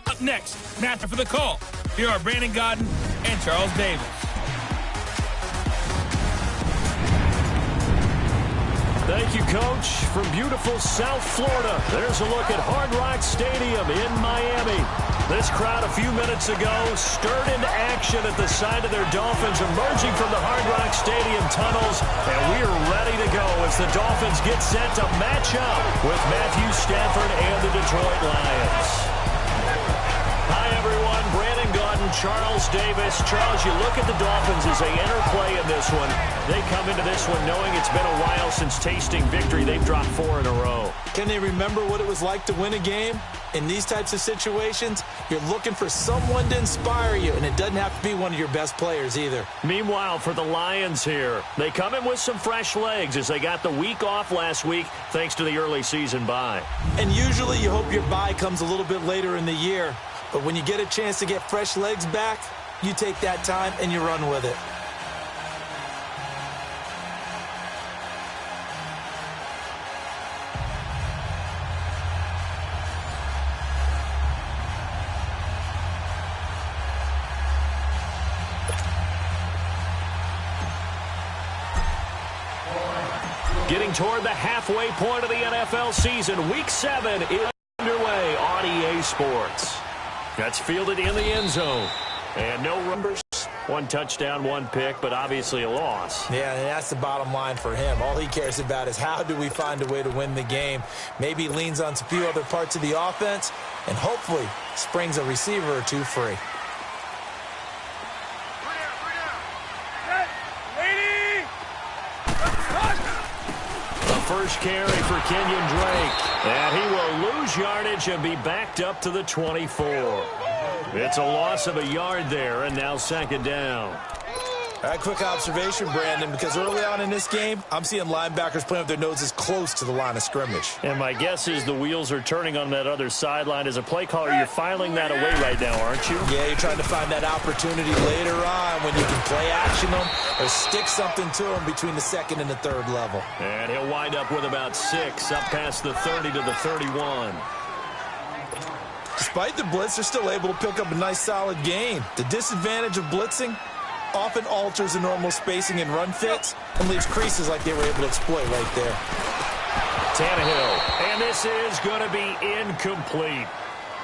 Up next, Master for the Call. Here are Brandon Gaudin and Charles Davis. Thank you, Coach. From beautiful South Florida, there's a look at Hard Rock Stadium in Miami. This crowd a few minutes ago stirred into action at the side of their Dolphins emerging from the Hard Rock Stadium tunnels, and we are ready to go as the Dolphins get set to match up with Matthew Stafford and the Detroit Lions. Hi, everyone. Brandon Gaudin, Charles Davis. Charles, you look at the Dolphins as they enter play in this one. They come into this one knowing it's been a while since tasting victory. They've dropped 4 in a row. Can they remember what it was like to win a game? In these types of situations, you're looking for someone to inspire you, and it doesn't have to be one of your best players either. Meanwhile, for the Lions here, they come in with some fresh legs as they got the week off last week thanks to the early season bye. And usually you hope your bye comes a little bit later in the year. But when you get a chance to get fresh legs back, you take that time and you run with it. Getting toward the halfway point of the NFL season, Week 7 is underway on EA Sports. That's fielded in the end zone. And no numbers. 1 touchdown, 1 pick, but obviously a loss. Yeah, and that's the bottom line for him. All he cares about is how do we find a way to win the game. Maybe leans on a few other parts of the offense and hopefully springs a receiver or 2 free. First carry for Kenyon Drake. And he will lose yardage and be backed up to the 24. It's a loss of a yard there, and now 2nd down. All right, quick observation, Brandon, because early on in this game, I'm seeing linebackers playing with their noses close to the line of scrimmage. And my guess is the wheels are turning on that other sideline. As a play caller, you're filing that away right now, aren't you? Yeah, you're trying to find that opportunity later on when you can play action them or stick something to them between the 2nd and the 3rd level. And he'll wind up with about 6, up past the 30 to the 31. Despite the blitz, they're still able to pick up a nice solid gain. The disadvantage of blitzing often alters the normal spacing and run fits and leaves creases like they were able to exploit right there. Tannehill, and this is going to be incomplete.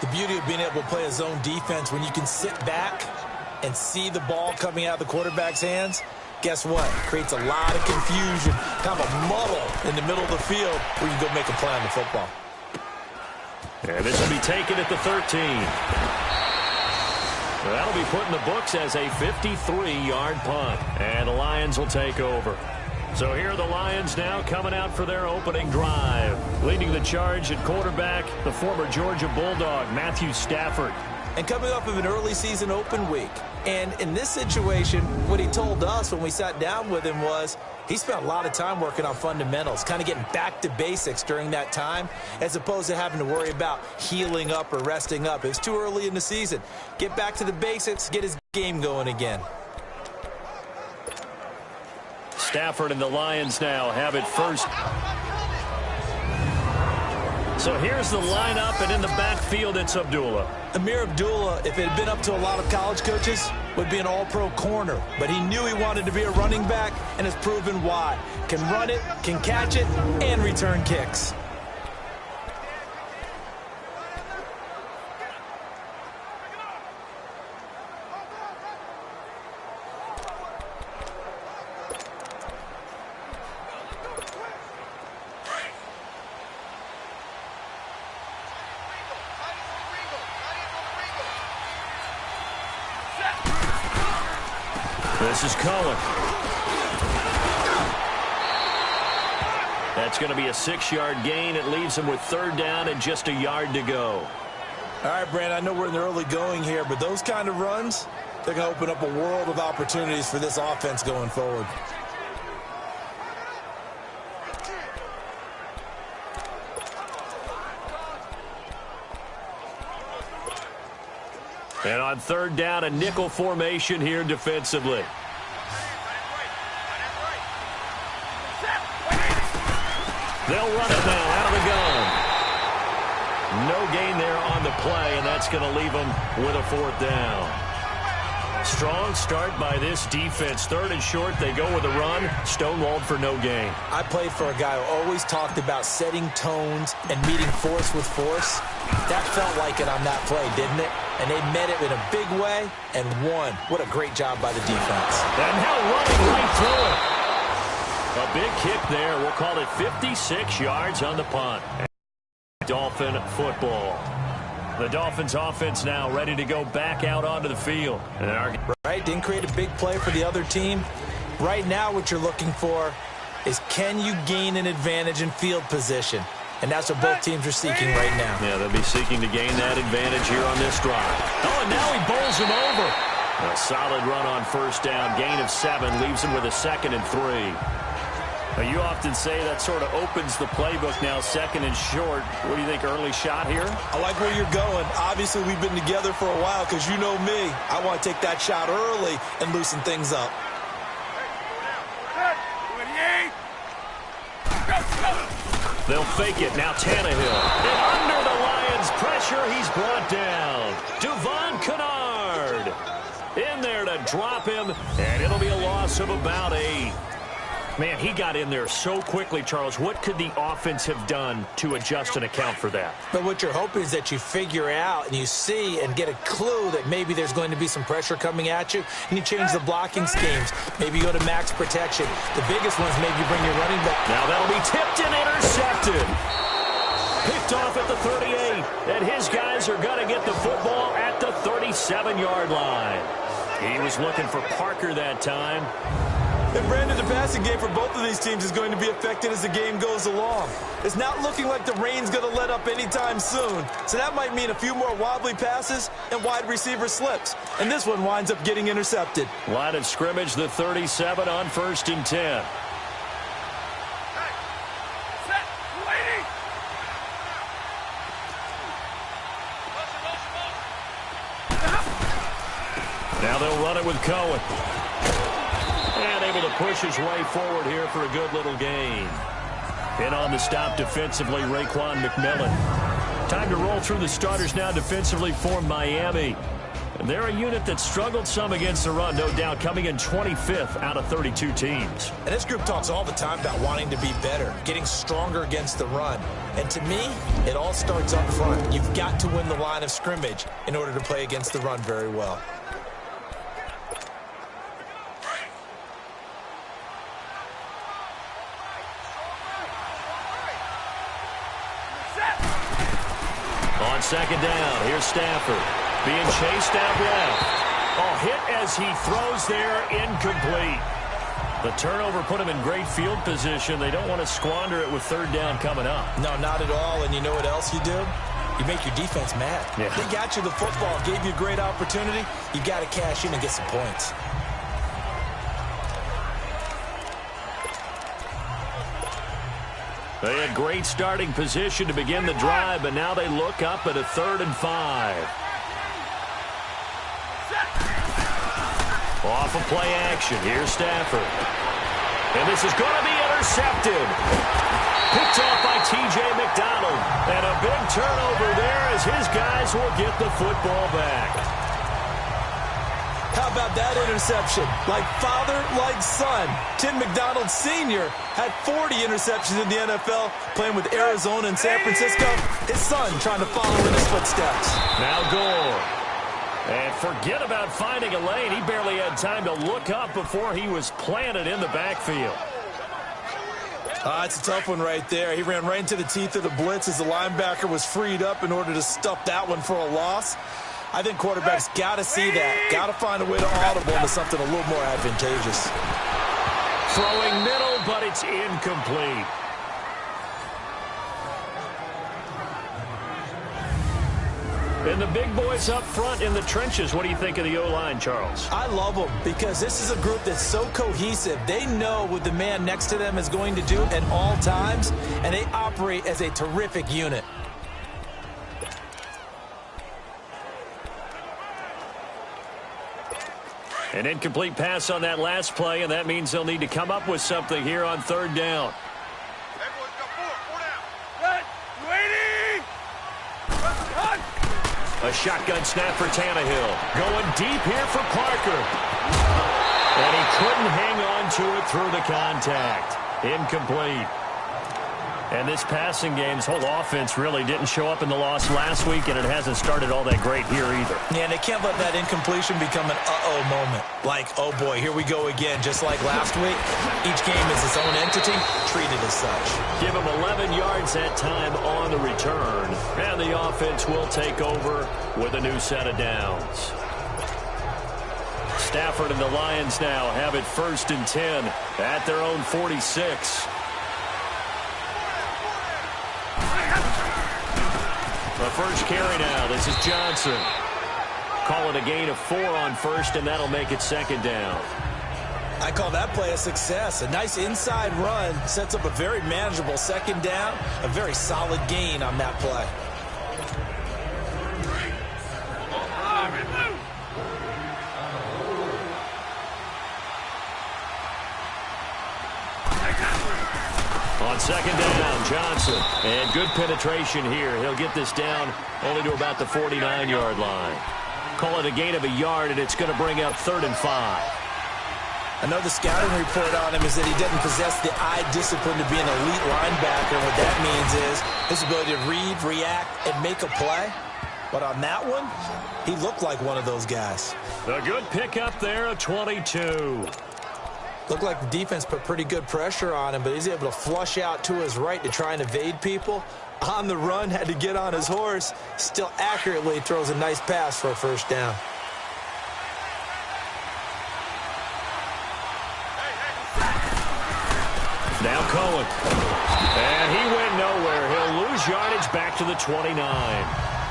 The beauty of being able to play a zone defense when you can sit back and see the ball coming out of the quarterback's hands, guess what? Creates a lot of confusion, kind of a muddle in the middle of the field where you can go make a play on the football. And this will be taken at the 13. That'll be put in the books as a 53-yard punt. And the Lions will take over. So here are the Lions now coming out for their opening drive. Leading the charge at quarterback, the former Georgia Bulldog, Matthew Stafford. And coming off of an early season open week. And in this situation, what he told us when we sat down with him was he spent a lot of time working on fundamentals, kind of getting back to basics during that time, as opposed to having to worry about healing up or resting up. It's too early in the season. Get back to the basics, get his game going again. Stafford and the Lions now have it first. So here's the lineup, and in the backfield, it's Abdullah. Amir Abdullah, if it had been up to a lot of college coaches, would be an all-pro corner. But he knew he wanted to be a running back, and has proven why. Can run it, can catch it, and return kicks. This is Cohen. That's going to be a 6-yard gain. It leaves him with 3rd down and just a yard to go. All right, Brandon, I know we're in the early going here, but those kind of runs, they're going to open up a world of opportunities for this offense going forward. And on 3rd down, a nickel formation here defensively. They'll run it now out of the gun. No gain there on the play, and that's going to leave them with a 4th down. Strong start by this defense. 3rd and short, they go with a run. Stonewalled for no gain. I played for a guy who always talked about setting tones and meeting force with force. That felt like it on that play, didn't it? And they met it in a big way and won. What a great job by the defense. And now running right through it. A big kick there. We'll call it 56 yards on the punt. Dolphin football. The Dolphins offense now ready to go back out onto the field. Right, didn't create a big play for the other team. Right now what you're looking for is, can you gain an advantage in field position? And that's what both teams are seeking right now. Yeah, they'll be seeking to gain that advantage here on this drive. Oh, and now he bowls him over. A solid run on 1st down. Gain of 7 leaves him with a 2nd and 3. You often say that sort of opens the playbook now, 2nd and short. What do you think, early shot here? I like where you're going. Obviously, we've been together for a while because you know me. I want to take that shot early and loosen things up. They'll fake it. Now Tannehill. And under the Lions' pressure, he's brought down. Duvon Kennard in there to drop him, and it'll be a loss of about 8. Man, he got in there so quickly, Charles. What could the offense have done to adjust and account for that? But what you're hoping is that you figure out and you see and get a clue that maybe there's going to be some pressure coming at you, and you change the blocking schemes. Maybe you go to max protection. The biggest one's maybe you bring your running back. Now that'll be tipped and intercepted. Picked off at the 38, and his guys are going to get the football at the 37-yard line. He was looking for Parker that time. And Brandon, the passing game for both of these teams is going to be affected as the game goes along. It's not looking like the rain's going to let up anytime soon. So that might mean a few more wobbly passes and wide receiver slips. And this one winds up getting intercepted. Line of scrimmage, the 37 on 1st and 10. Now they'll run it with Cohen. And able to push his way forward here for a good little gain. In on the stop defensively, Raekwon McMillan. Time to roll through the starters now defensively for Miami. And they're a unit that struggled some against the run, no doubt, coming in 25th out of 32 teams. And this group talks all the time about wanting to be better, getting stronger against the run. And to me, it all starts up front. You've got to win the line of scrimmage in order to play against the run very well. On 2nd down, here's Stafford. Being chased out left. Oh, hit as he throws there, incomplete. The turnover put him in great field position. They don't want to squander it with 3rd down coming up. No, not at all. And you know what else you do? You make your defense mad. Yeah. They got you the football, gave you a great opportunity. You got to cash in and get some points. They had great starting position to begin the drive, but now they look up at a 3rd and 5. Off of play action. Here's Stafford. And this is going to be intercepted. Picked off by T.J. McDonald. And a big turnover there as his guys will get the football back. How about that interception? Like father, like son. Tim McDonald Sr. had 40 interceptions in the NFL, playing with Arizona and San Francisco. His son trying to follow in his footsteps. Now Gore. And forget about finding a lane. He barely had time to look up before he was planted in the backfield. It's a tough one right there. He ran right into the teeth of the blitz as the linebacker was freed up in order to stuff that one for a loss. I think quarterbacks got to see that. Got to find a way to audible into something a little more advantageous. Throwing middle, but it's incomplete. And the big boys up front in the trenches. What do you think of the O-line, Charles? I love them because this is a group that's so cohesive. They know what the man next to them is going to do at all times, and they operate as a terrific unit. An incomplete pass on that last play, and that means they'll need to come up with something here on 3rd down. A shotgun snap for Tannehill. Going deep here for Parker. And he couldn't hang on to it through the contact. Incomplete. And this passing game, this whole offense really didn't show up in the loss last week, and it hasn't started all that great here either. Yeah, and they can't let that incompletion become an uh-oh moment. Like, oh boy, here we go again, just like last week. Each game is its own entity, treated as such. Give him 11 yards that time on the return, and the offense will take over with a new set of downs. Stafford and the Lions now have it 1st and 10 at their own 46. The first carry now. This is Johnson. Call it a gain of 4 on 1st, and that'll make it 2nd down. I call that play a success. A nice inside run sets up a very manageable 2nd down. A very solid gain on that play. On 2nd down, Johnson. And good penetration here. He'll get this down only to about the 49-yard line. Call it a gain of a yard, and it's going to bring up 3rd and 5. I know the scouting report on him is that he doesn't possess the eye discipline to be an elite linebacker. What that means is his ability to read, react, and make a play. But on that one, he looked like one of those guys. A good pickup there, a 22. Looked like the defense put pretty good pressure on him, but he's able to flush out to his right to try and evade people. On the run, had to get on his horse. Still accurately throws a nice pass for a 1st down. Now Cohen. And he went nowhere. He'll lose yardage back to the 29.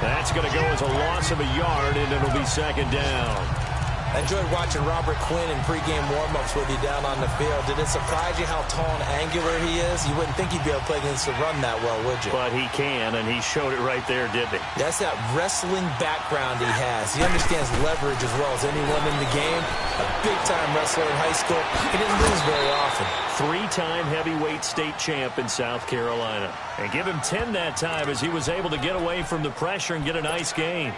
That's going to go as a loss of a yard, and it'll be 2nd down. I enjoyed watching Robert Quinn in pregame warm-ups with you down on the field. Did it surprise you how tall and angular he is? You wouldn't think he'd be able to play against the run that well, would you? But he can, and he showed it right there, didn't he? That's that wrestling background he has. He understands leverage as well as anyone in the game. A big-time wrestler in high school. He didn't lose very often. 3-time heavyweight state champ in South Carolina. And give him 10 that time as he was able to get away from the pressure and get a nice gain.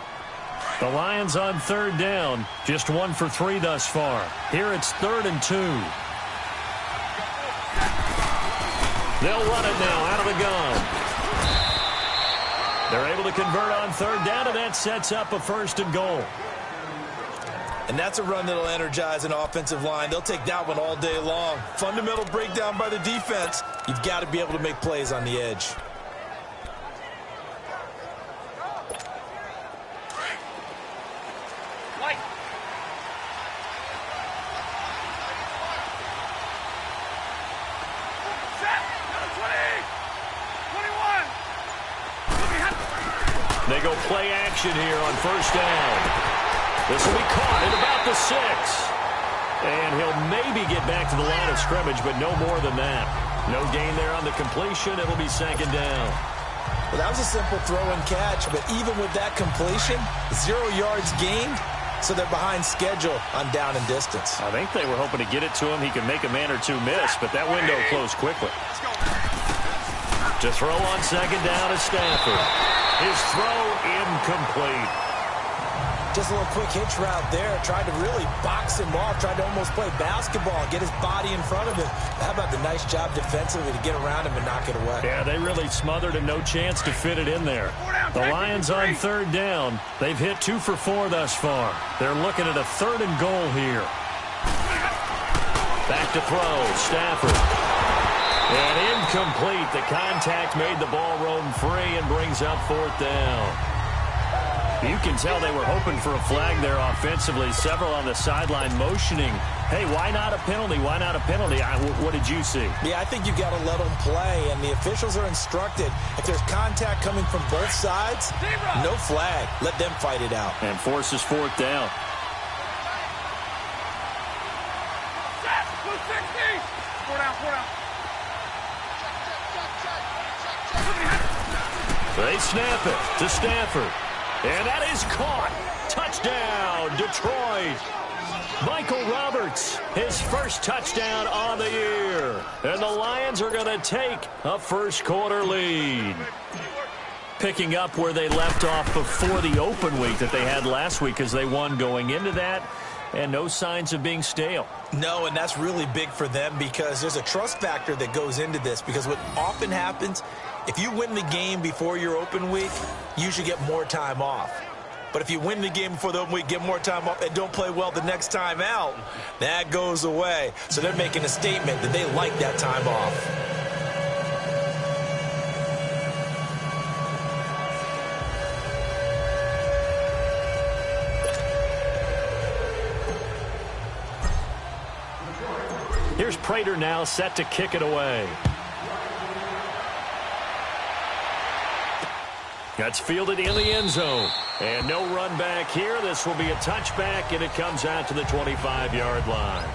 The Lions on 3rd down, just 1 for 3 thus far. Here it's 3rd and 2. They'll run it now out of the gun. They're able to convert on 3rd down, and that sets up a 1st and goal. And that's a run that'll energize an offensive line. They'll take that one all day long. Fundamental breakdown by the defense. You've got to be able to make plays on the edge. They go play action here on 1st down. This will be caught at about the 6. And he'll maybe get back to the line of scrimmage, but no more than that. No gain there on the completion. It'll be 2nd down. Well, that was a simple throw and catch, but even with that completion, 0 yards gained, so they're behind schedule on down and distance. I think they were hoping to get it to him. He could make a man or two miss, but that window closed quickly. To throw on 2nd down is Stafford. His throw incomplete. Just a little quick hitch route there. Tried to really box him off. Tried to almost play basketball, get his body in front of him. How about the nice job defensively to get around him and knock it away? Yeah, they really smothered him. No chance to fit it in there. The Lions on 3rd down. They've hit 2 for 4 thus far. They're looking at a 3rd and goal here. Back to throw. Stafford. And incomplete. The contact made the ball roam free and brings up 4th down. You can tell they were hoping for a flag there offensively. Several on the sideline motioning, hey, why not a penalty? Why not a penalty? What did you see? Yeah, I think you got to let them play, and the officials are instructed. If there's contact coming from both sides, no flag. Let them fight it out. And forces 4th down. They snap it to Stafford. And that is caught. Touchdown, Detroit. Michael Roberts, his first touchdown on the year. And the Lions are going to take a first quarter lead. picking up where they left off before the open week that they had last week as they won going into that, and no signs of being stale. No, and that's really big for them because there's a trust factor that goes into this, because what often happens, if you win the game before your open week, you should get more time off. But if you win the game before the open week, get more time off, and don't play well the next time out, that goes away. So they're making a statement that they like that time off. Here's Prater now set to kick it away. That's fielded in the end zone. And no run back here. This will be a touchback, and it comes out to the 25-yard line.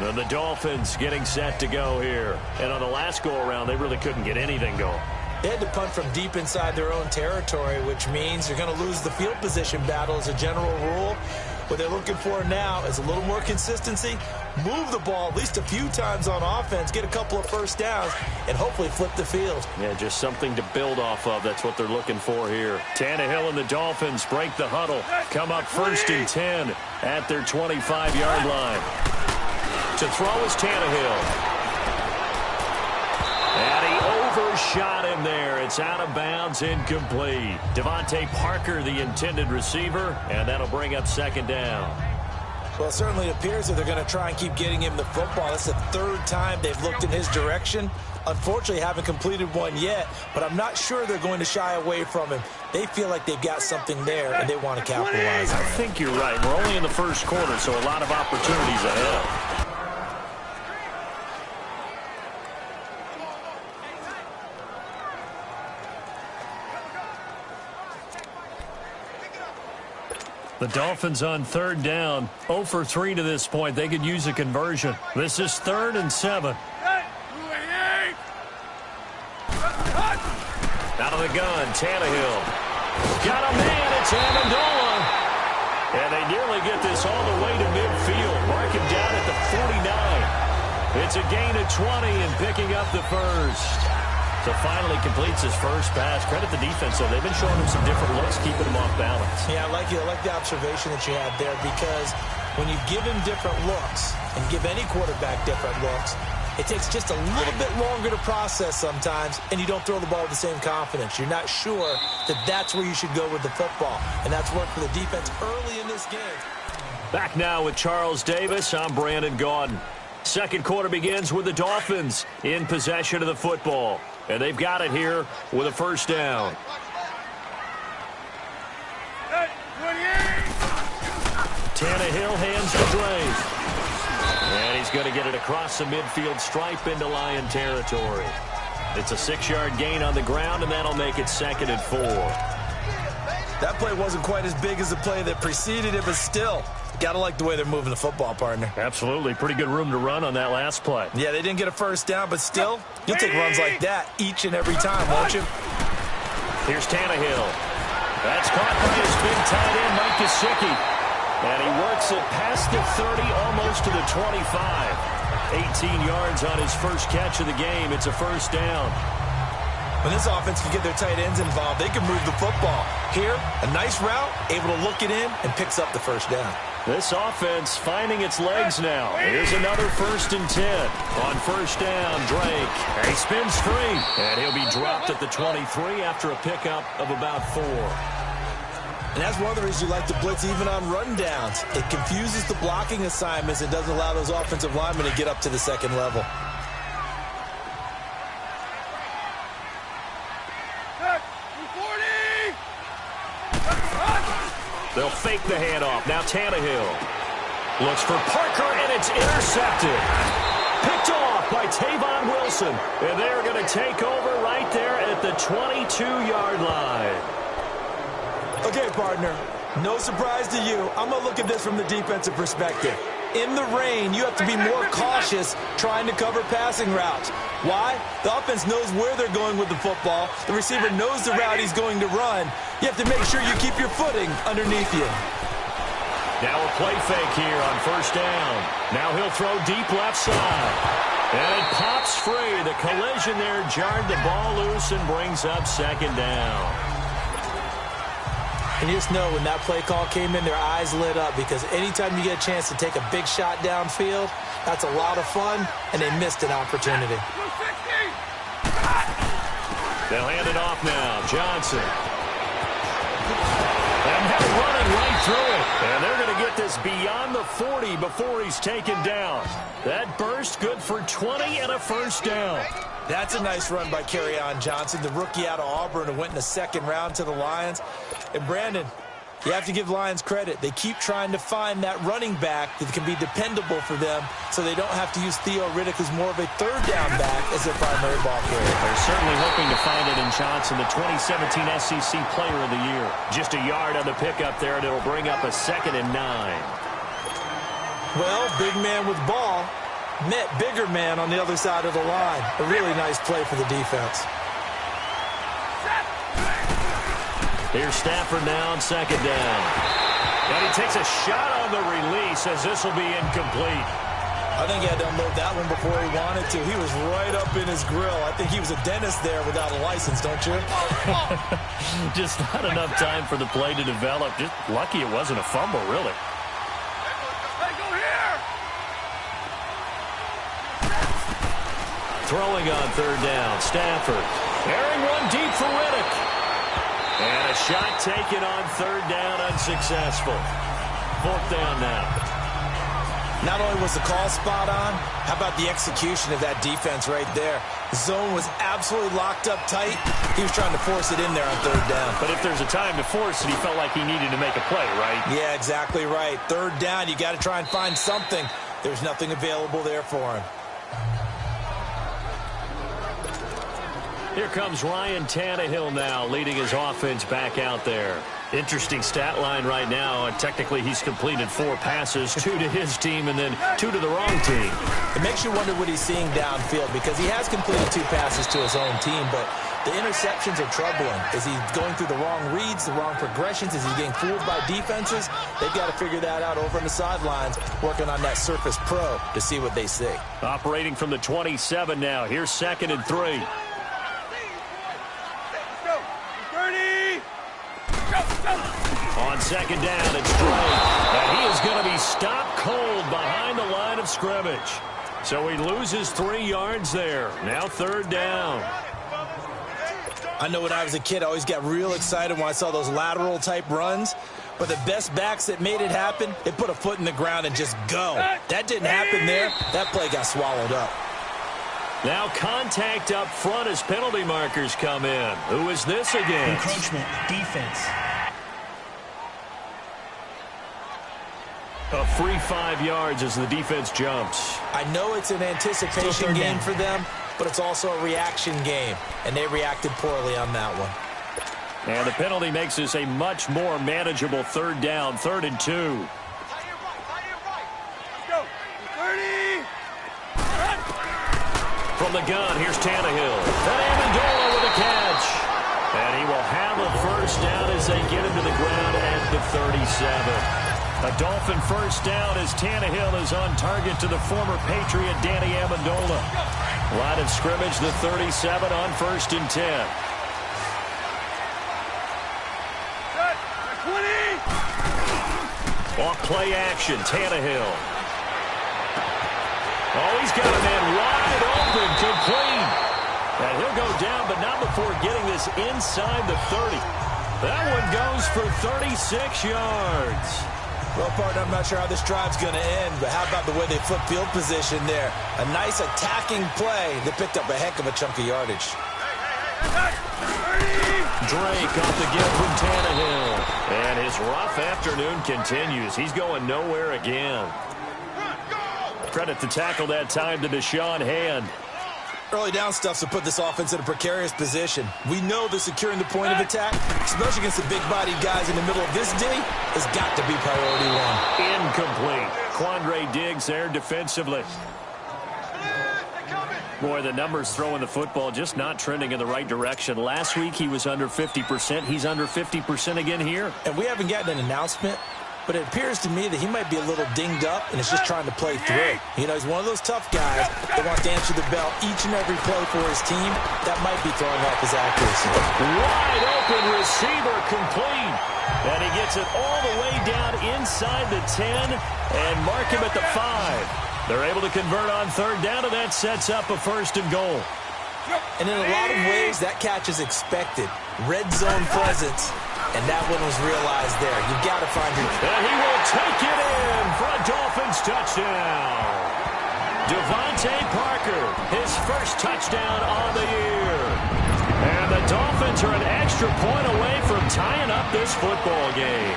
And the Dolphins getting set to go here. And on the last go-around, they really couldn't get anything going. They had to punt from deep inside their own territory, which means you're going to lose the field position battle as a general rule. What they're looking for now is a little more consistency, move the ball at least a few times on offense, get a couple of first downs, and hopefully flip the field. Yeah, just something to build off of. That's what they're looking for here. Tannehill and the Dolphins break the huddle, come up 1st and 10 at their 25-yard line. To throw is Tannehill. And he overshot him there. It's out of bounds, incomplete. Devontae Parker, the intended receiver, and that'll bring up 2nd down. Well, it certainly appears that they're going to try and keep getting him the football. That's the 3rd time they've looked in his direction. Unfortunately, haven't completed one yet, but I'm not sure they're going to shy away from him. They feel like they've got something there, and they want to capitalize on it. I think you're right. We're only in the first quarter, so a lot of opportunities ahead. The Dolphins on 3rd down, 0 for 3 to this point. They could use a conversion. This is 3rd and 7. Out of the gun, Tannehill. Got a man, it's Amendola. And they nearly get this all the way to midfield. Mark him down at the 49. It's a gain of 20 and picking up the first. So finally completes his first pass. Credit the defense, though. They've been showing him some different looks, keeping him off balance. Yeah, I like the observation that you had there, because when you give him different looks and give any quarterback different looks, it takes just a little bit longer to process sometimes, and you don't throw the ball with the same confidence. You're not sure that that's where you should go with the football, and that's worked for the defense early in this game. Back now with Charles Davis. I'm Brandon Gaudin. Second quarter begins with the Dolphins in possession of the football. And they've got it here with a 1st down. Tannehill hands to Drake. And he's going to get it across the midfield stripe into Lion territory. It's a 6-yard gain on the ground, and that'll make it 2nd and 4. That play wasn't quite as big as the play that preceded it, but still, got to like the way they're moving the football, partner. Absolutely. Pretty good room to run on that last play. Yeah, they didn't get a 1st down, but still, you'll take runs like that each and every time, won't you? Here's Tannehill. That's caught by his big tight end, Mike Gesicki. And he works it past the 30, almost to the 25. 18 yards on his first catch of the game. It's a 1st down. When this offense can get their tight ends involved, they can move the football. Here, a nice route, able to look it in, and picks up the 1st down. This offense finding its legs now. Here's another 1st and 10. On 1st down, Drake. And he spins free. And he'll be dropped at the 23 after a pickup of about 4. And that's one of the reasons you like to blitz even on run downs. It confuses the blocking assignments and doesn't allow those offensive linemen to get up to the 2nd level. They'll fake the handoff. Now Tannehill looks for Parker, and it's intercepted. Picked off by Tavon Wilson. And they're going to take over right there at the 22-yard line. Okay, partner, no surprise to you. I'm going to look at this from the defensive perspective. In the rain, you have to be more cautious trying to cover passing routes. Why? The offense knows where they're going with the football. The receiver knows the route he's going to run. You have to make sure you keep your footing underneath you. Now a play fake here on 1st down. Now he'll throw deep left side. And it pops free. The collision there jarred the ball loose and brings up 2nd down. And you just know when that play call came in, their eyes lit up because anytime you get a chance to take a big shot downfield, that's a lot of fun, and they missed an opportunity. They'll hand it off now. Johnson. And they're running right through it. And they're going to get this beyond the 40 before he's taken down. That burst good for 20 and a first down. That's a nice run by Kerryon Johnson, the rookie out of Auburn who went in the second round to the Lions. And Brandon, you have to give Lions credit. They keep trying to find that running back that can be dependable for them so they don't have to use Theo Riddick, who's more of a third down back, as their primary ball carrier. They're certainly hoping to find it in Johnson, the 2017 SEC Player of the Year. Just a yard on the pickup there, and it'll bring up a 2nd and 9. Well, big man with ball met bigger man on the other side of the line. A really nice play for the defense. Here's Stafford now on 2nd down. And he takes a shot on the release as this will be incomplete. I think he had to unload that one before he wanted to. He was right up in his grill. I think he was a dentist there without a license, don't you? Just not enough time for the play to develop. Just lucky it wasn't a fumble, really. Throwing on 3rd down, Stafford. Airing one deep for Riddick. And a shot taken on 3rd down, unsuccessful. 4th down now. Not only was the call spot on, how about the execution of that defense right there? The zone was absolutely locked up tight. He was trying to force it in there on 3rd down. But if there's a time to force it, he felt like he needed to make a play, right? Yeah, exactly right. 3rd down, you got to try and find something. There's nothing available there for him. Here comes Ryan Tannehill now, leading his offense back out there. Interesting stat line right now. Technically, he's completed 4 passes, 2 to his team and then 2 to the wrong team. It makes you wonder what he's seeing downfield because he has completed 2 passes to his own team, but the interceptions are troubling. Is he going through the wrong reads, the wrong progressions? Is he getting fooled by defenses? They've got to figure that out over on the sidelines, working on that Surface Pro to see what they see. Operating from the 27 now. Here's 2nd and 3. On 2nd down, it's Drake. And he is going to be stopped cold behind the line of scrimmage. So he loses 3 yards there. Now 3rd down. I know when I was a kid, I always got real excited when I saw those lateral-type runs. But the best backs that made it happen, they put a foot in the ground and just go. That didn't happen there. That play got swallowed up. Now contact up front as penalty markers come in. Who is this against? Encroachment, defense. A free 5 yards as the defense jumps. I know it's an anticipation game for them, but it's also a reaction game, and they reacted poorly on that one. And the penalty makes this a much more manageable 3rd down, 3rd and 2. From the gun, here's Tannehill. And Amendola with a catch. And he will have a first down as they get him to the ground at the 37. A Dolphin first down as Tannehill is on target to the former Patriot Danny Amendola. Line of scrimmage, the 37 on 1st and 10. Off play action, Tannehill. Oh, he's got a man wide open, complete. And he'll go down, but not before getting this inside the 30. That one goes for 36 yards. Well, partner, I'm not sure how this drive's going to end, but how about the way they flip field position there? A nice attacking play that picked up a heck of a chunk of yardage. Drake off the gift from Tannehill. And his rough afternoon continues. He's going nowhere again. Credit to tackle that time to Deshaun Hand. Early down stuff's to put this offense in a precarious position. We know that securing the point of attack, especially against the big-bodied guys in the middle of this D, has got to be priority 1. Incomplete. Quandre Diggs there defensively. Boy, the numbers throwing the football just not trending in the right direction. Last week he was under 50%. He's under 50% again here. And we haven't gotten an announcement, but it appears to me that he might be a little dinged up and is just trying to play through. You know, he's one of those tough guys that wants to answer the bell each and every play for his team. That might be throwing off his accuracy. Wide open receiver complete. And gets it all the way down inside the 10 and mark him at the 5. They're able to convert on third down, and that sets up a 1st and goal. And in a lot of ways, that catch is expected. Red zone presence, and that one was realized there. You've got to find your... And he will take it in for a Dolphins touchdown. Devontae Parker, his first touchdown on the year. And the Dolphins are an extra point away from tying up this football game.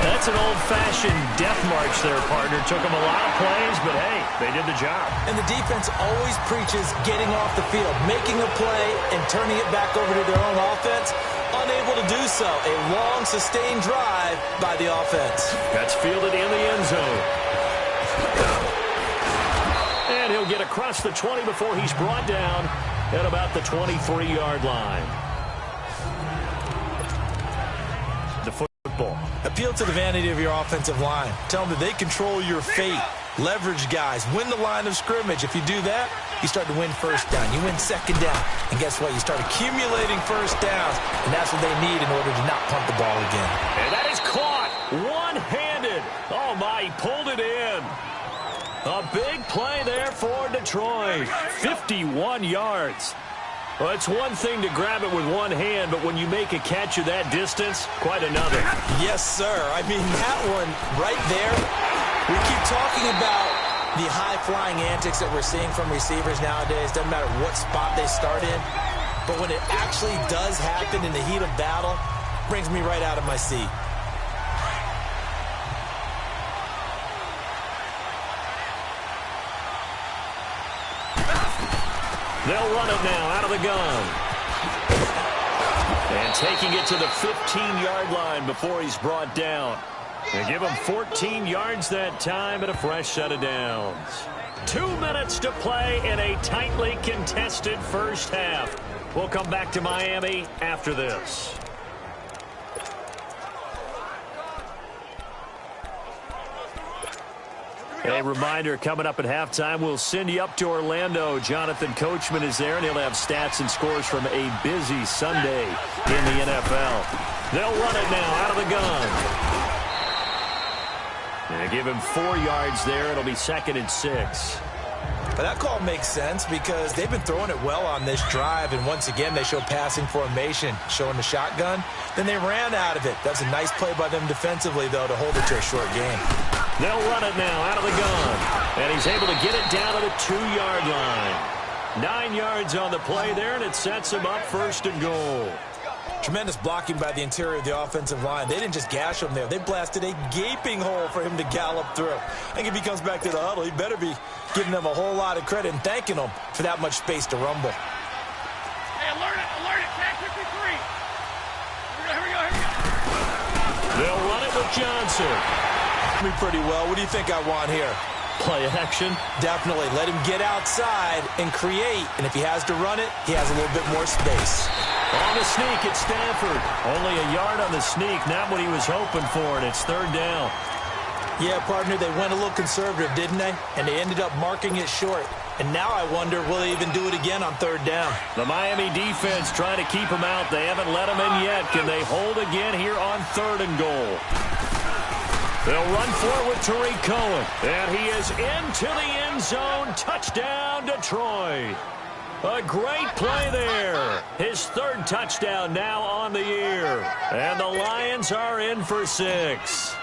That's an old-fashioned death march there, partner. Took them a lot of plays, but hey, they did the job. And the defense always preaches getting off the field, making a play, and turning it back over to their own offense. Unable to do so. A long, sustained drive by the offense. That's fielded in the end zone. And he'll get across the 20 before he's brought down at about the 23-yard line. The football. Appeal to the vanity of your offensive line. Tell them that they control your fate. Leverage guys. Win the line of scrimmage. If you do that, you start to win first down. You win second down. And guess what? You start accumulating first downs. And that's what they need in order to not punt the ball again. And that is caught one-handed. Oh, my, he pulled it in. A big play there for Detroit. 51 yards. Well, it's one thing to grab it with one hand, but when you make a catch of that distance, quite another. Yes, sir. I mean, that one right there, we keep talking about the high-flying antics that we're seeing from receivers nowadays. Doesn't matter what spot they start in. But when it actually does happen in the heat of battle, it brings me right out of my seat. They'll run it now out of the gun. And taking it to the 15-yard line before he's brought down. They give him 14 yards that time and a fresh set of downs. 2 minutes to play in a tightly contested first half. We'll come back to Miami after this. A reminder, coming up at halftime, we'll send you up to Orlando. Jonathan Coachman is there, and he'll have stats and scores from a busy Sunday in the NFL. They'll run it now out of the gun. And give him 4 yards there. It'll be 2nd and 6. But that call makes sense because they've been throwing it well on this drive, and once again they show passing formation, showing the shotgun. Then they ran out of it. That's a nice play by them defensively, though, to hold it to a short game. They'll run it now out of the gun. And he's able to get it down to the 2-yard line. 9 yards on the play there, and it sets him up 1st and goal. Tremendous blocking by the interior of the offensive line. They didn't just gash him there. They blasted a gaping hole for him to gallop through. I think if he comes back to the huddle, he better be giving them a whole lot of credit and thanking them for that much space to rumble. Hey, alert it, tag 53. Here we go. They'll run it with Johnson. Me pretty well. What do you think I want here? Play action. Definitely. Let him get outside and create. And if he has to run it, he has a little bit more space. On the sneak, it's Stanford. Only a yard on the sneak. Not what he was hoping for, and it's 3rd down. Yeah, partner, they went a little conservative, didn't they? And they ended up marking it short. And now I wonder, will they even do it again on 3rd down? The Miami defense trying to keep him out. They haven't let him in yet. Can they hold again here on 3rd and goal? They'll run forward with Tariq Cohen. And he is into the end zone. Touchdown, Detroit. A great play there. His 3rd touchdown now on the year. And the Lions are in for 6.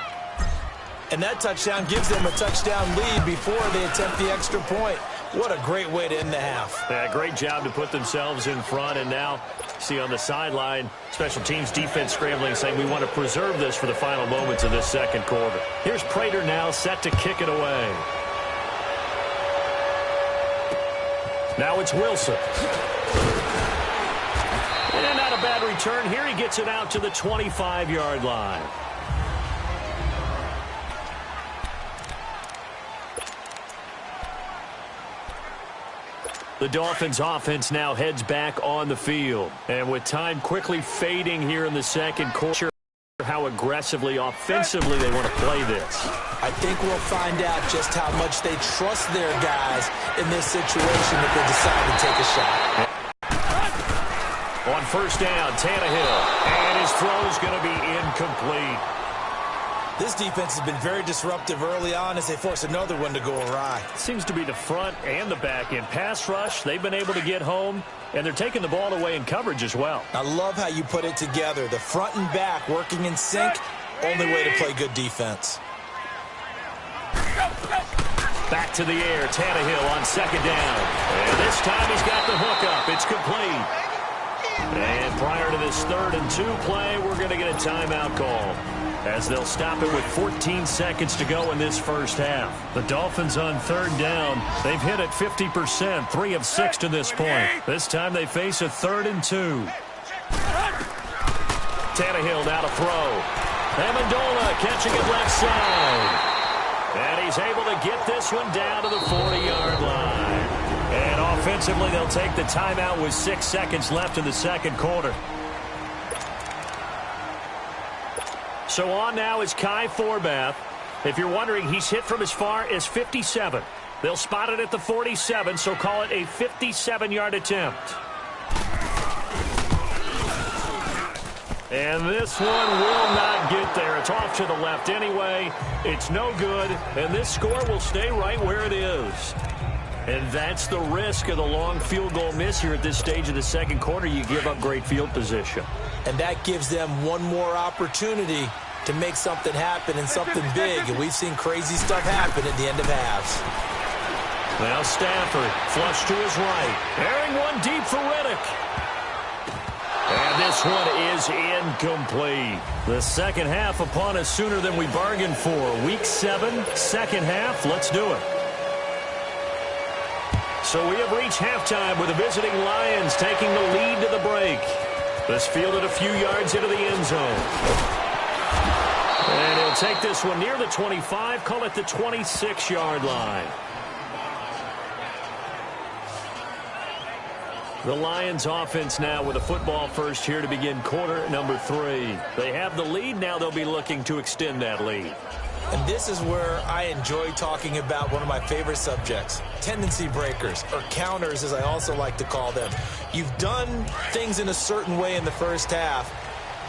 And that touchdown gives them a touchdown lead before they attempt the extra point. What a great way to end the half. Yeah, great job to put themselves in front. And now, see on the sideline, special teams defense scrambling, saying we want to preserve this for the final moments of this 2nd quarter. Here's Prater now set to kick it away. Now it's Wilson. And not a bad return. Here he gets it out to the 25-yard line. The Dolphins offense now heads back on the field. And with time quickly fading here in the 2nd quarter, how aggressively, offensively they want to play this. I think we'll find out just how much they trust their guys in this situation if they decide to take a shot. On 1st down, Tannehill. And his throw is going to be incomplete. This defense has been very disruptive early on as they force another one to go awry. Seems to be the front and the back end. Pass rush, they've been able to get home, and they're taking the ball away in coverage as well. I love how you put it together. The front and back working in sync, only way to play good defense. Back to the air, Tannehill on second down. And this time he's got the hook up. It's complete. And prior to this 3rd and 2 play, we're going to get a timeout call, as they'll stop it with 14 seconds to go in this first half. The Dolphins on 3rd down. They've hit it 50%, 3 of 6 to this point. This time they face a 3rd and 2. Tannehill now to throw. Amendola catching it left side. And he's able to get this one down to the 40-yard line. And offensively, they'll take the timeout with 6 seconds left in the second quarter. So on now is Kai Forbath. If you're wondering, he's hit from as far as 57. They'll spot it at the 47, so call it a 57-yard attempt. And this one will not get there. It's off to the left anyway. It's no good, and this score will stay right where it is. And that's the risk of the long field goal miss here at this stage of the second quarter. You give up great field position. And that gives them one more opportunity to make something happen and something big. And we've seen crazy stuff happen at the end of halves. Now Stafford, flush to his right. Airing one deep for Riddick. And this one is incomplete. The second half upon us sooner than we bargained for. Week 7, second half. Let's do it. So we have reached halftime with the visiting Lions taking the lead to the break. This fielded a few yards into the end zone. And he'll take this one near the 25, call it the 26-yard line. The Lions offense now with a football first here to begin quarter number 3. They have the lead. Now they'll be looking to extend that lead. And this is where I enjoy talking about one of my favorite subjects, tendency breakers, or counters as I also like to call them. You've done things in a certain way in the first half,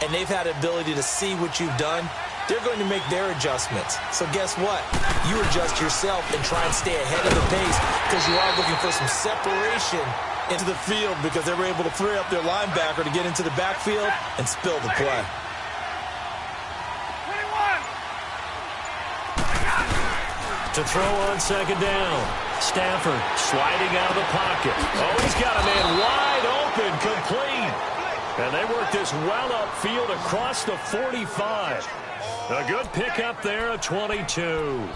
and they've had the ability to see what you've done. They're going to make their adjustments. So guess what? You adjust yourself and try and stay ahead of the pace because you are looking for some separation into the field because they were able to free up their linebacker to get into the backfield and spill the play. To throw on second down. Stafford sliding out of the pocket. Oh, he's got a man wide open, complete. And they work this well upfield across the 45. A good pickup there, a 22.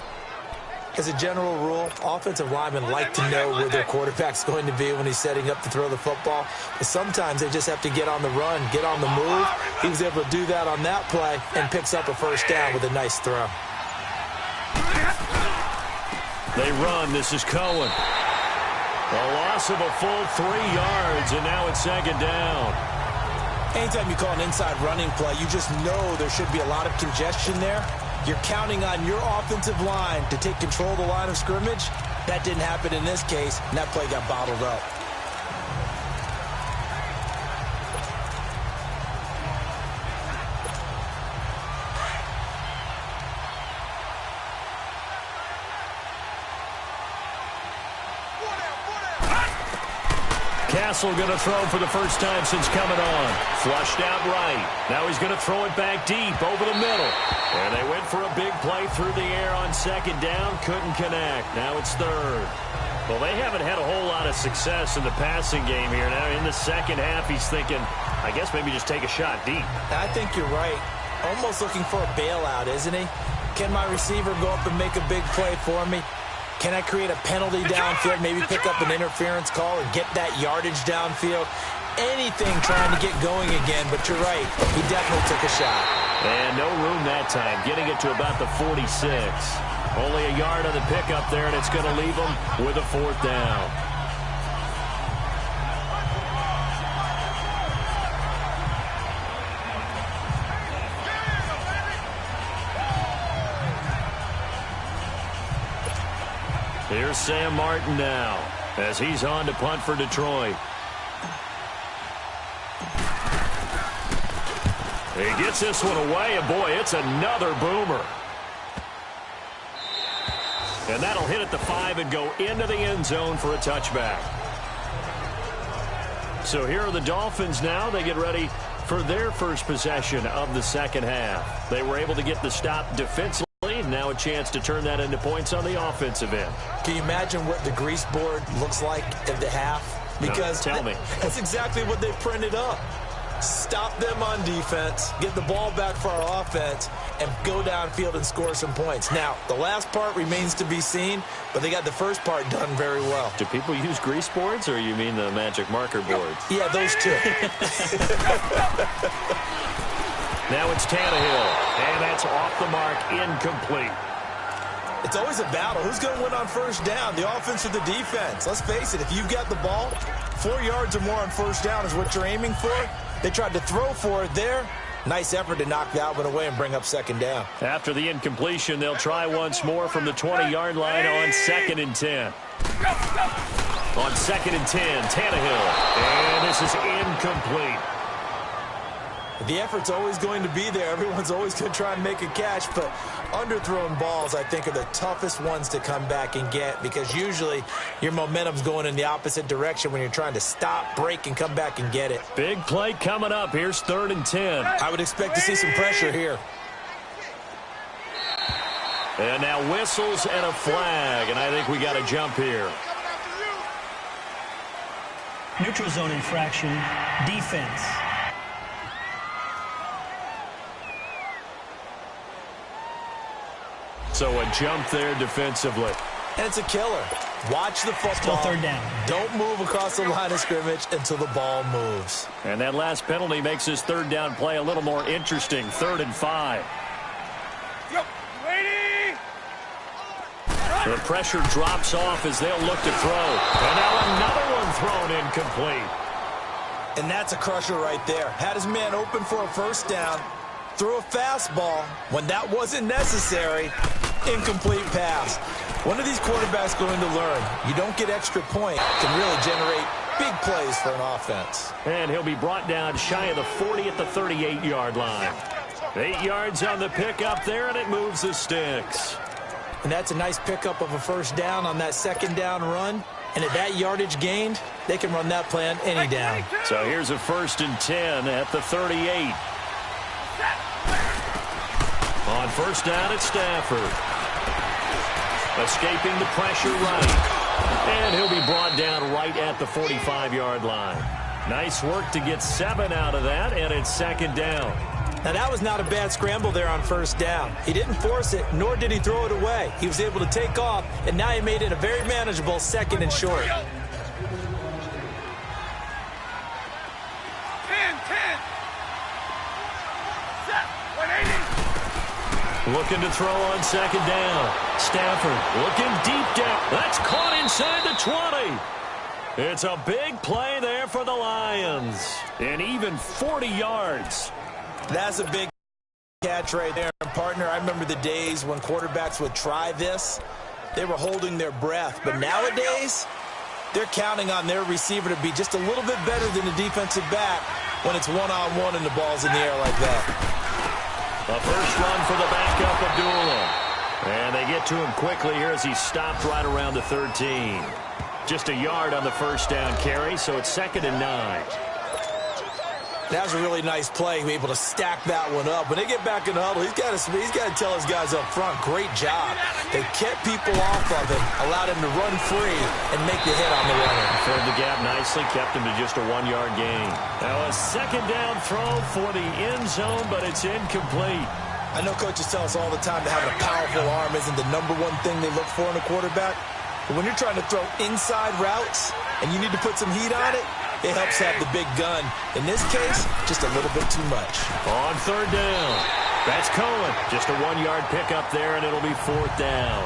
As a general rule, offensive linemen like to know where their quarterback's going to be when he's setting up to throw the football. But sometimes they just have to get on the run, get on the move. He was able to do that on that play and picks up a first down with a nice throw. They run. This is Cohen. A loss of a full 3 yards, and now it's second down. Anytime you call an inside running play, you just know there should be a lot of congestion there. You're counting on your offensive line to take control of the line of scrimmage. That didn't happen in this case, and that play got bottled up. Castle going to throw for the first time since coming on. Flushed out right. Now he's going to throw it back deep over the middle. And they went for a big play through the air on second down. Couldn't connect. Now it's third. Well, they haven't had a whole lot of success in the passing game here. Now in the second half, he's thinking, I guess maybe just take a shot deep. I think you're right. Almost looking for a bailout, isn't he? Can my receiver go up and make a big play for me? Can I create a penalty downfield, maybe pick up an interference call and get that yardage downfield? Anything trying to get going again, but you're right. He definitely took a shot. And no room that time, getting it to about the 46. Only a yard on the pickup there, and it's going to leave him with a fourth down. Here's Sam Martin now as he's on to punt for Detroit. He gets this one away, and boy, it's another boomer. And that'll hit at the 5 and go into the end zone for a touchback. So here are the Dolphins now. They get ready for their first possession of the second half. They were able to get the stop defensively. Now a chance to turn that into points on the offensive end. Can you imagine what the grease board looks like at the half? Because no, tell me. That's exactly what they printed up. Stop them on defense, get the ball back for our offense, and go downfield and score some points. Now, the last part remains to be seen, but they got the first part done very well. Do people use grease boards, or you mean the magic marker boards? Yeah, those two. Now it's Tannehill, and that's off the mark, incomplete. It's always a battle. Who's going to win on first down, the offense or the defense? Let's face it, if you've got the ball, 4 yards or more on first down is what you're aiming for. They tried to throw for it there. Nice effort to knock that one away and bring up second down. After the incompletion, they'll try once more from the 20-yard line on 2nd and 10. On 2nd and 10, Tannehill. And this is incomplete. The effort's always going to be there. Everyone's always going to try and make a catch, but underthrown balls, I think, are the toughest ones to come back and get because usually your momentum's going in the opposite direction when you're trying to stop, break, and come back and get it. Big play coming up. Here's 3rd and 10. I would expect to see some pressure here. And now whistles and a flag, and I think we got a jump here. Neutral zone infraction, defense. So a jump there defensively. And it's a killer. Watch the football. Still 3rd down. Don't move across the line of scrimmage until the ball moves. And that last penalty makes his 3rd down play a little more interesting. 3rd and 5. Yep. Ready. The pressure drops off as they'll look to throw. And now another one thrown incomplete. And that's a crusher right there. Had his man open for a first down. Threw a fastball when that wasn't necessary. Incomplete pass. One of these quarterbacks going to learn. You don't get extra points. Can really generate big plays for an offense. And he'll be brought down shy of the 40 at the 38-yard line. 8 yards on the pickup there, and it moves the sticks. And that's a nice pickup of a first down on that second down run. And at that yardage gained, they can run that play on any down. So here's a 1st and 10 at the 38. On first down, it's Stafford. Escaping the pressure right. And he'll be brought down right at the 45-yard line. Nice work to get 7 out of that, and it's 2nd down. Now, that was not a bad scramble there on first down. He didn't force it, nor did he throw it away. He was able to take off, and now he made it a very manageable 2nd and short. 10. Set. 180. Looking to throw on 2nd down. Stafford looking deep down. That's caught inside the 20. It's a big play there for the Lions. And even 40 yards. That's a big catch right there. And partner, I remember the days when quarterbacks would try this. They were holding their breath. But nowadays, they're counting on their receiver to be just a little bit better than the defensive back when it's one-on-one and the ball's in the air like that. A first run for the backup, Abdullah. And they get to him quickly here as he stopped right around the 13. Just a yard on the first down carry, so it's 2nd and 9. That was a really nice play, able to stack that one up. When they get back in the huddle, he's got to tell his guys up front, great job. They kept people off of him, allowed him to run free and make the hit on the runner. Filled the gap nicely, kept him to just a 1-yard gain. Now a 2nd down throw for the end zone, but it's incomplete. I know coaches tell us all the time that having a powerful arm isn't the #1 thing they look for in a quarterback. But when you're trying to throw inside routes and you need to put some heat on it, it helps have the big gun. In this case, just a little bit too much. On 3rd down, that's Cohen. Just a 1-yard pickup there, and it'll be 4th down.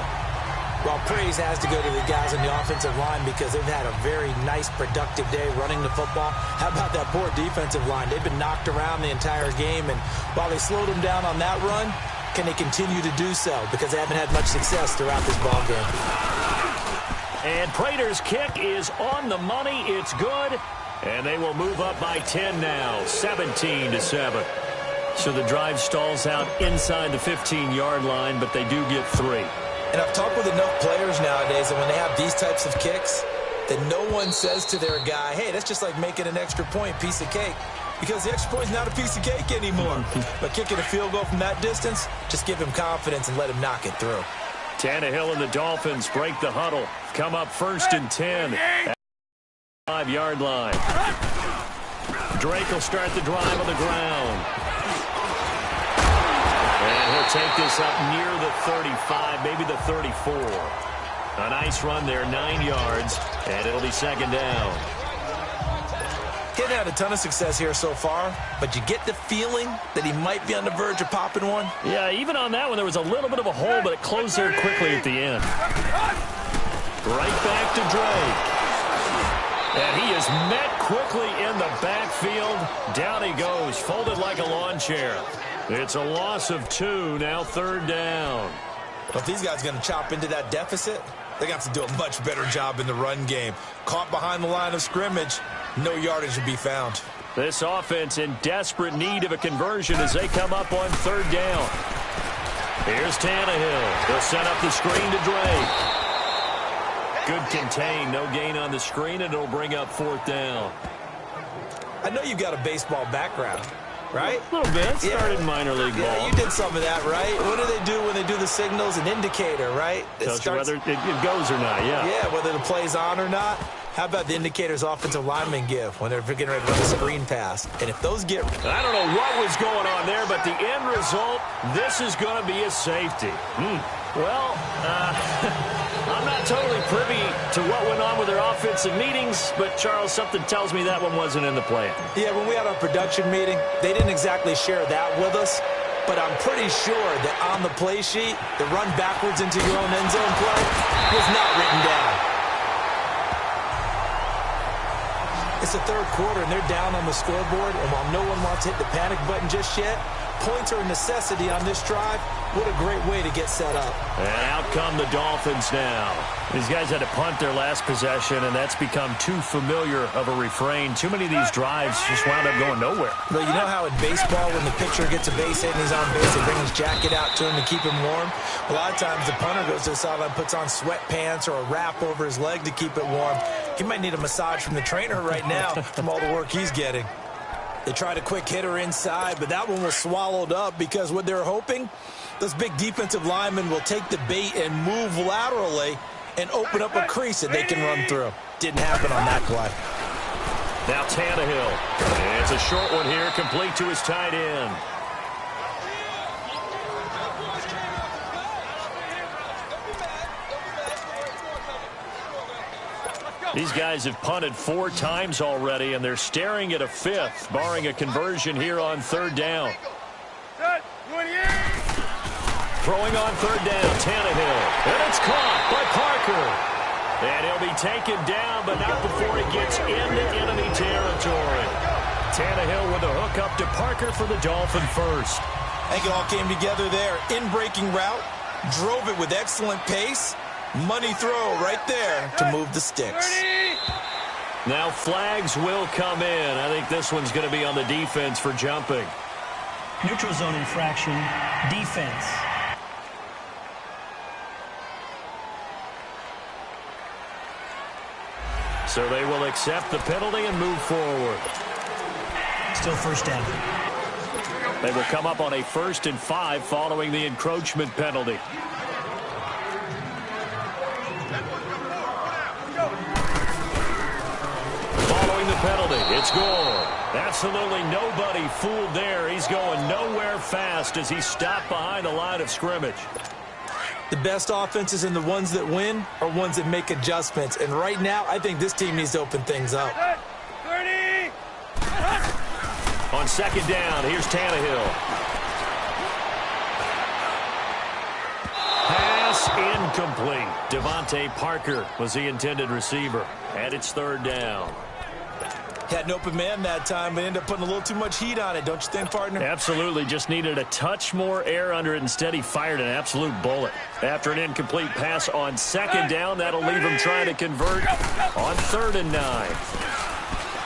Well, praise has to go to the guys on the offensive line because they've had a very nice, productive day running the football. How about that poor defensive line? They've been knocked around the entire game, and while they slowed them down on that run, can they continue to do so? Because they haven't had much success throughout this ball game. And Prater's kick is on the money. It's good. And they will move up by 10 now, 17-7. So the drive stalls out inside the 15-yard line, but they do get 3. And I've talked with enough players nowadays that when they have these types of kicks, that no one says to their guy, hey, that's just like making an extra point, piece of cake. Because the extra point is not a piece of cake anymore. But kicking a field goal from that distance, just give him confidence and let him knock it through. Tannehill and the Dolphins break the huddle. Come up 1st and 10 at the 5-yard line. Drake will start the drive on the ground. And he'll take this up near the 35, maybe the 34. A nice run there, 9 yards, and it'll be 2nd down. Getting had a ton of success here so far, but you get the feeling that he might be on the verge of popping one. Yeah, even on that one, there was a little bit of a hole, but it closed there quickly at the end. Right back to Drake. And he is met quickly in the backfield. Down he goes, folded like a lawn chair. It's a loss of 2, now 3rd down. Well, if these guys are going to chop into that deficit, they're going to have to do a much better job in the run game. Caught behind the line of scrimmage, no yardage to be found. This offense in desperate need of a conversion as they come up on 3rd down. Here's Tannehill. They'll set up the screen to Drake. Good contain, no gain on the screen, and it'll bring up 4th down. I know you've got a baseball background, right? A little bit. Started minor league ball. Yeah, you did some of that, right? What do they do when they do the signals? An indicator, right? Tells you whether it goes or not, yeah. Yeah, whether the play's on or not. How about the indicators offensive linemen give when they're getting ready to run a screen pass? And if those get... I don't know what was going on there, but the end result, this is going to be a safety. Well, I'm not totally privy to what went on with their offensive meetings, but, Charles, something tells me that one wasn't in the plan. Yeah, when we had our production meeting, they didn't exactly share that with us, but I'm pretty sure that on the play sheet, the run backwards into your own end zone play was not written down. It's the 3rd quarter, and they're down on the scoreboard, and while no one wants to hit the panic button just yet, points are a necessity on this drive. What a great way to get set up. And out come the Dolphins now. These guys had to punt their last possession, and that's become too familiar of a refrain. Too many of these drives just wound up going nowhere. Well, you know how in baseball, when the pitcher gets a base hit and he's on base, they bring his jacket out to him to keep him warm? A lot of times the punter goes to the sideline, puts on sweatpants or a wrap over his leg to keep it warm. He might need a massage from the trainer right now from all the work he's getting. They tried a quick hitter inside, but that one was swallowed up because what they're hoping, those big defensive linemen will take the bait and move laterally and open up a crease that they can run through. Didn't happen on that play. Now Tannehill. And it's a short one here, complete to his tight end. These guys have punted 4 times already, and they're staring at a 5th, barring a conversion here on 3rd down. Throwing on 3rd down, Tannehill. And it's caught by Parker. And he'll be taken down, but not before he gets into enemy territory. Tannehill with a hook up to Parker for the Dolphin first. I think it all came together there. In-breaking route, drove it with excellent pace. Money throw right there to move the sticks. Now flags will come in. I think this one's going to be on the defense for jumping. Neutral zone infraction, defense. So they will accept the penalty and move forward. Still 1st down. They will come up on a 1st and 5 following the encroachment penalty. Following the penalty, it's Gore. Absolutely nobody fooled there. He's going nowhere fast as he stopped behind the line of scrimmage. The best offenses and the ones that win are ones that make adjustments. And right now, I think this team needs to open things up. 30. On 2nd down, here's Tannehill. Pass incomplete. Devontae Parker was the intended receiver. And it's 3rd down. Had an open man that time, but ended up putting a little too much heat on it, don't you think, partner? Absolutely. Just needed a touch more air under it. Instead, he fired an absolute bullet. After an incomplete pass on 2nd down, that'll leave him trying to convert on 3rd and 9.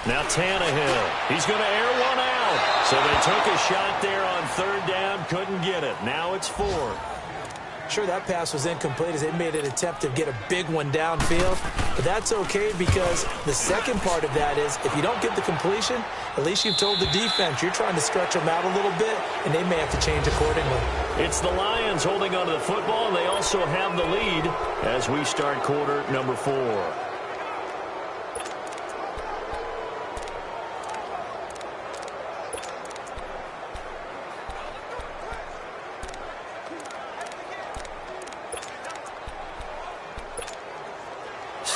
Now Tannehill. He's going to air one out. So they took a shot there on 3rd down, couldn't get it. Now it's 4th. Sure, that pass was incomplete as they made an attempt to get a big one downfield, but that's okay because the second part of that is if you don't get the completion, at least you've told the defense you're trying to stretch them out a little bit, and they may have to change accordingly. It's the Lions holding onto the football, and they also have the lead as we start quarter number 4.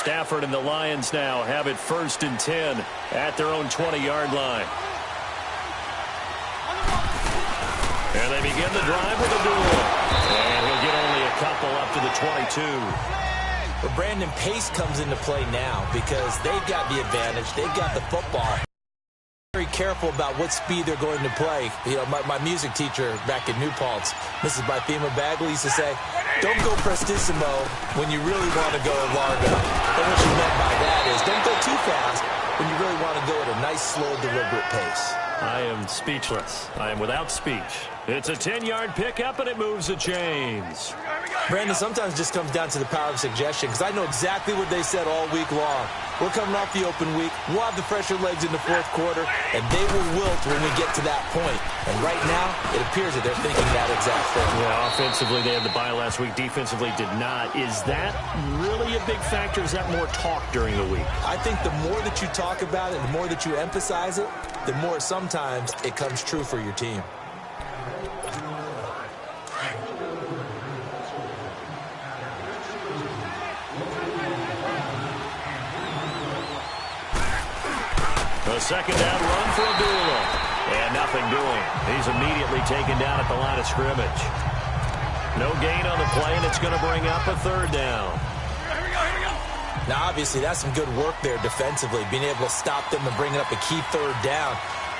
Stafford and the Lions now have it 1st and 10 at their own 20-yard line. And they begin the drive with a duel. And he'll get only a couple up to the 22. But Brandon, pace comes into play now because they've got the advantage. They've got the football. Very careful about what speed they're going to play. You know, my music teacher back in New Paltz, Mrs. Bythema Bagley, used to say, don't go prestissimo when you really want to go largo. And what she meant by that is don't go too fast when you really want to go at a nice, slow, deliberate pace. I am speechless. I am without speech. It's a 10-yard pickup, and it moves the chains. Brandon, sometimes it just comes down to the power of suggestion because I know exactly what they said all week long. We're coming off the open week. We'll have the fresher legs in the fourth quarter, and they will wilt when we get to that point. And right now, it appears that they're thinking that exact thing. Yeah, offensively, they had the bye last week. Defensively, did not. Is that really a big factor? Is that more talk during the week? I think the more that you talk about it, the more that you emphasize it, the more sometimes it comes true for your team. A second down run for Abdullah. And nothing doing. He's immediately taken down at the line of scrimmage. No gain on the play, and it's going to bring up a 3rd down. Now, obviously, that's some good work there defensively, being able to stop them and bringing up a key 3rd down.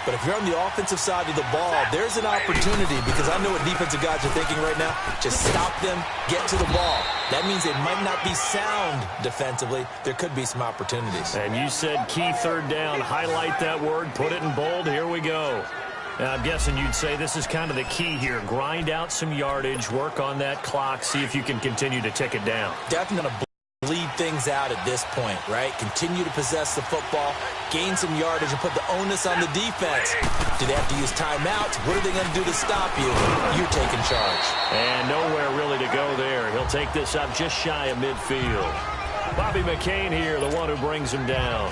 But if you're on the offensive side of the ball, there's an opportunity because I know what defensive guys are thinking right now. Just stop them, get to the ball. That means they might not be sound defensively. There could be some opportunities. And you said key 3rd down. Highlight that word, put it in bold. Here we go. Now, I'm guessing you'd say this is kind of the key here. Grind out some yardage, work on that clock, see if you can continue to tick it down. Definitely going to bleed things out at this point, right? Continue to possess the football, gain some yardage, and put the onus on the defense. Do they have to use timeouts? What are they going to do to stop you? You're taking charge. And nowhere really to go there. He'll take this up just shy of midfield. Bobby McCain here, the one who brings him down.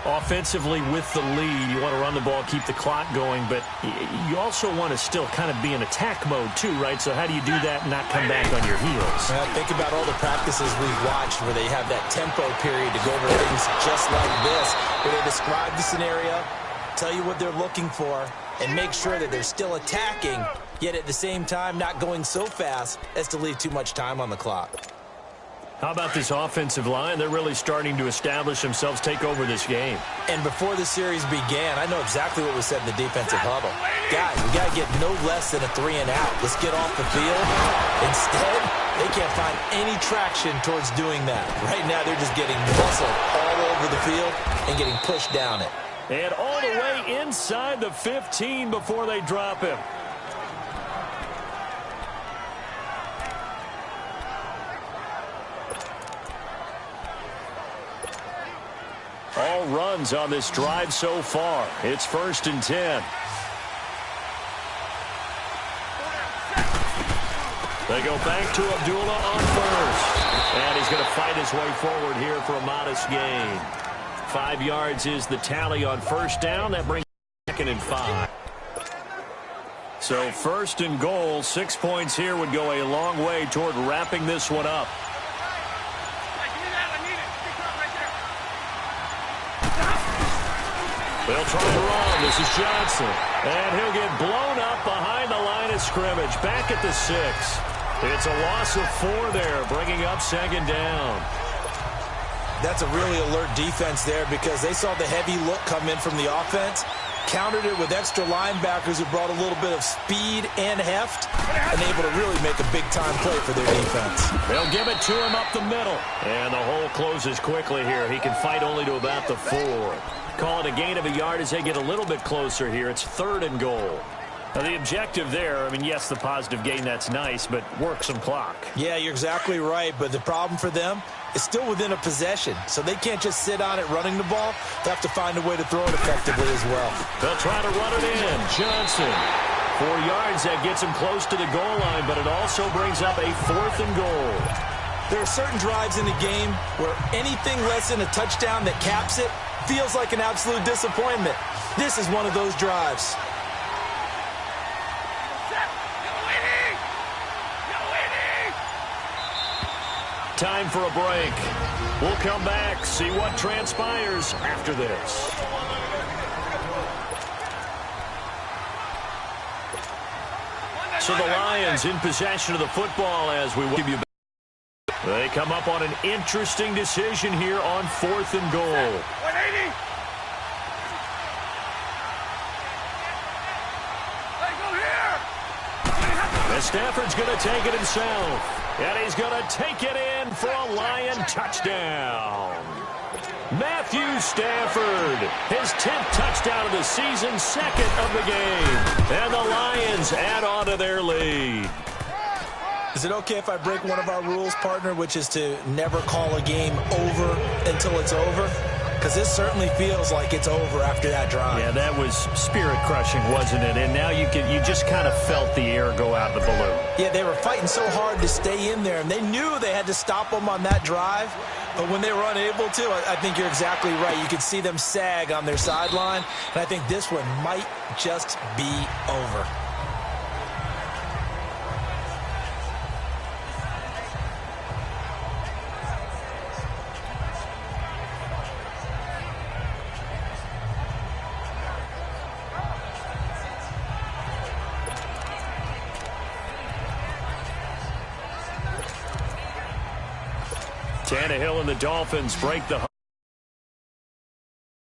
Offensively with the lead, you want to run the ball, keep the clock going, but you also want to still kind of be in attack mode too, right? So how do you do that and not come back on your heels? Well, think about all the practices we've watched where they have that tempo period to go over things just like this, where they describe the scenario, tell you what they're looking for, and make sure that they're still attacking, yet at the same time not going so fast as to leave too much time on the clock. How about this offensive line? They're really starting to establish themselves, take over this game. And before the series began, I know exactly what was said in the defensive huddle. Guys, we got to get no less than a 3 and out. Let's get off the field. Instead, they can't find any traction towards doing that. Right now, they're just getting muscled all over the field and getting pushed down it. And all the way inside the 15 before they drop him. All runs on this drive so far. It's 1st and 10. They go back to Abdullah on 1st. And he's going to fight his way forward here for a modest gain. 5 yards is the tally on 1st down. That brings 2nd and 5. So 1st and goal, 6 points here would go a long way toward wrapping this one up. They'll try to run. This is Johnson. And he'll get blown up behind the line of scrimmage. Back at the 6. It's a loss of 4 there, bringing up 2nd down. That's a really alert defense there because they saw the heavy look come in from the offense, countered it with extra linebackers who brought a little bit of speed and heft, and able to really make a big-time play for their defense. They'll give it to him up the middle. And the hole closes quickly here. He can fight only to about the 4. Call it a gain of a yard as they get a little bit closer here. It's 3rd and goal. Now, the objective there, I mean, yes, the positive gain, that's nice, but work some clock. Yeah, you're exactly right, but the problem for them is still within a possession, so they can't just sit on it running the ball. They have to find a way to throw it effectively as well. They'll try to run it in. Johnson, 4 yards. That gets him close to the goal line, but it also brings up a 4th and goal. There are certain drives in the game where anything less than a touchdown that caps it feels like an absolute disappointment. This is one of those drives. Time for a break. We'll come back, see what transpires after this. So the Lions in possession of the football as we give you back. They come up on an interesting decision here on 4th and goal. 180. Hey, go here. And Stafford's going to take it himself. And he's going to take it in for a Lion touchdown. Matthew Stafford, his 10th touchdown of the season, 2nd of the game. And the Lions add on to their lead. Is it okay if I break one of our rules, partner, which is to never call a game over until it's over? Because this certainly feels like it's over after that drive. Yeah, that was spirit-crushing, wasn't it? And now you just kind of felt the air go out of the balloon. Yeah, they were fighting so hard to stay in there, and they knew they had to stop them on that drive. But when they were unable to, I think you're exactly right. You could see them sag on their sideline, and I think this one might just be over. Tannehill and the Dolphins break the